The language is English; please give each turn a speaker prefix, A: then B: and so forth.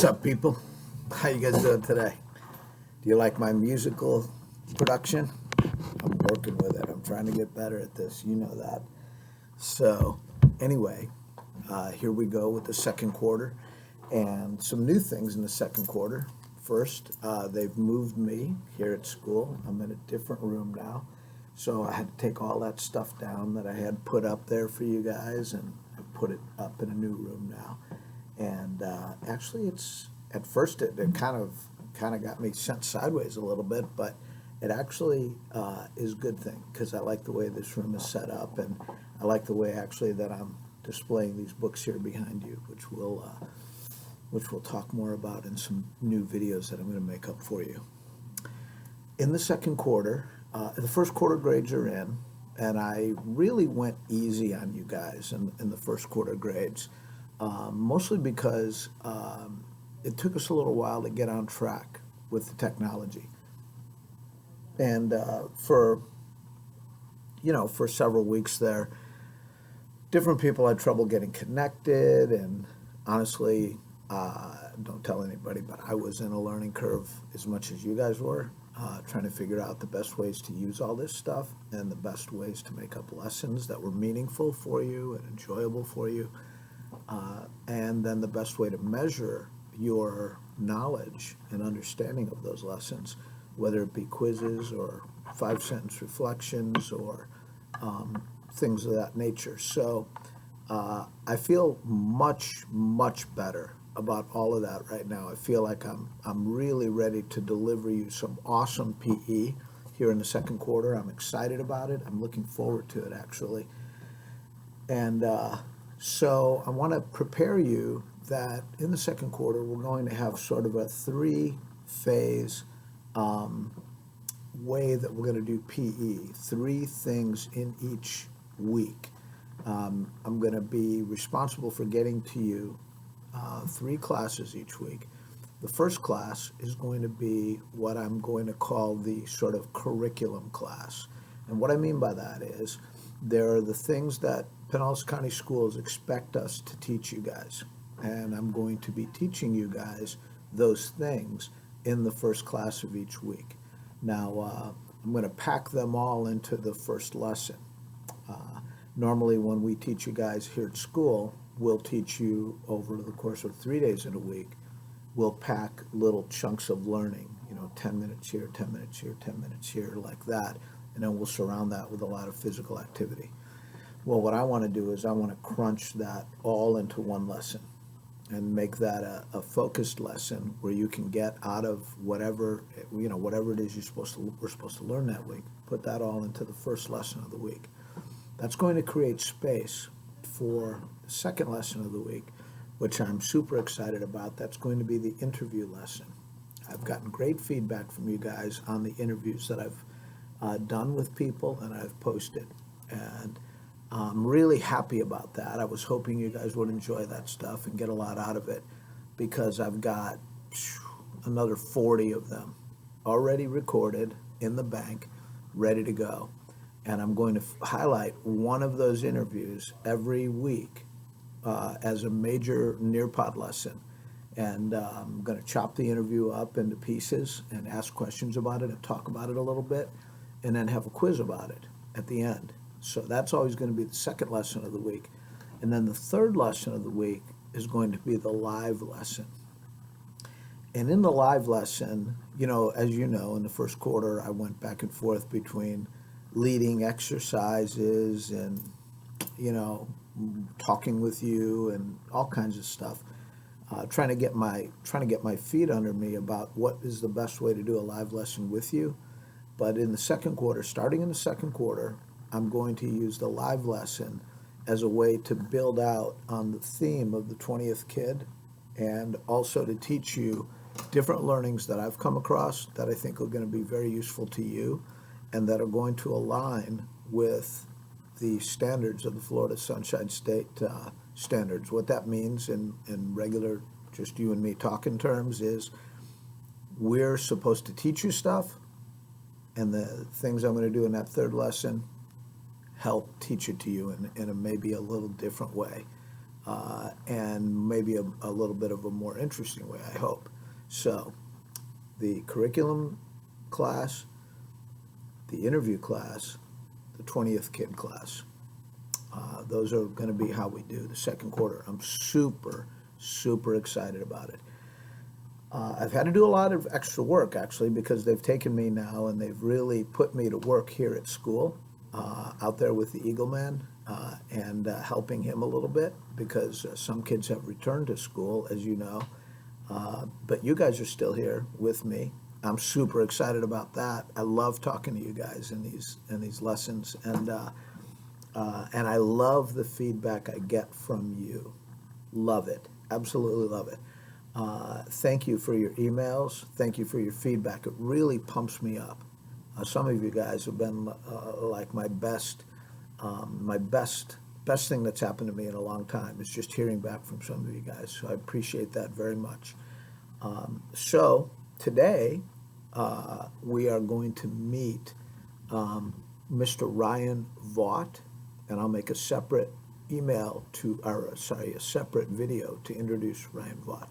A: What's up, people? How you guys doing today? Do you like my musical production? I'm working with it. I'm trying to get better at this. You know that. So, anyway, here we go with the second quarter and some new things in the second quarter. First, they've moved me here at school. I'm in a different room now. So I had to take all that stuff down that I had put up there for you guys, and I put it up in a new room now. And actually, it's at first it kind of got me sent sideways a little bit, but it actually is a good thing because I like the way this room is set up, and I like the way actually that I'm displaying these books here behind you, which we'll talk more about in some new videos that I'm going to make up for you. In the second quarter, the first quarter grades are in, and I really went easy on you guys in the first quarter grades. Mostly because it took us a little while to get on track with the technology. And for several weeks there, different people had trouble getting connected, and honestly, don't tell anybody, but I was in a learning curve as much as you guys were, trying to figure out the best ways to use all this stuff and the best ways to make up lessons that were meaningful for you and enjoyable for you. And then the best way to measure your knowledge and understanding of those lessons, whether it be quizzes or 5-sentence reflections or things of that nature. So I feel much, much better about all of that right now. I feel like I'm really ready to deliver you some awesome PE here in the second quarter. I'm excited about it. I'm looking forward to it, actually. And so I want to prepare you that in the second quarter, we're going to have sort of a 3-phase way that we're going to do PE, 3 things in each week. I'm going to be responsible for getting to you 3 classes each week. The first class is going to be what I'm going to call the sort of curriculum class. And what I mean by that is there are the things that Pinellas County Schools expect us to teach you guys. And I'm going to be teaching you guys those things in the first class of each week. Now, I'm going to pack them all into the first lesson. Normally, when we teach you guys here at school, we'll teach you over the course of 3 days in a week. We'll pack little chunks of learning, 10 minutes here, 10 minutes here, 10 minutes here, like that. And then we'll surround that with a lot of physical activity. Well, what I want to do is I want to crunch that all into one lesson and make that a focused lesson where you can get out of whatever it is we're supposed to learn that week. Put that all into the first lesson of the week. That's going to create space for the second lesson of the week, which I'm super excited about. That's going to be the interview lesson. I've gotten great feedback from you guys on the interviews that I've done with people and I've posted. And I'm really happy about that. I was hoping you guys would enjoy that stuff and get a lot out of it because I've got another 40 of them already recorded in the bank, ready to go. And I'm going to highlight one of those interviews every week as a major Nearpod lesson. And I'm going to chop the interview up into pieces and ask questions about it and talk about it a little bit and then have a quiz about it at the end. So that's always going to be the second lesson of the week. And then the third lesson of the week is going to be the live lesson. And in the live lesson, as you know, in the first quarter, I went back and forth between leading exercises and, talking with you and all kinds of stuff, trying to get my feet under me about what is the best way to do a live lesson with you. But in the second quarter, starting in the second quarter, I'm going to use the live lesson as a way to build out on the theme of the 20th kid and also to teach you different learnings that I've come across that I think are going to be very useful to you and that are going to align with the standards of the Florida Sunshine State standards. What that means in regular, just you and me talking terms is we're supposed to teach you stuff, and the things I'm going to do in that third lesson help teach it to you in a maybe a little different way. and maybe a little bit of a more interesting way, I hope. So the curriculum class, the interview class, the 20th kid class. Those are going to be how we do the second quarter. I'm super, super excited about it. I've had to do a lot of extra work, actually, because they've taken me now and they've really put me to work here at school, out there with the Eagle Man, and helping him a little bit, because some kids have returned to school, as you know. But you guys are still here with me. I'm super excited about that. I love talking to you guys in these lessons, and I love the feedback I get from you. Love it, absolutely love it. Thank you for your emails. Thank you for your feedback. It really pumps me up. Some of you guys have been like my best thing that's happened to me in a long time is just hearing back from some of you guys. So I appreciate that very much. So today we are going to meet Mr. Ryan Vaught, and I'll make a separate a separate video to introduce Ryan Vaught.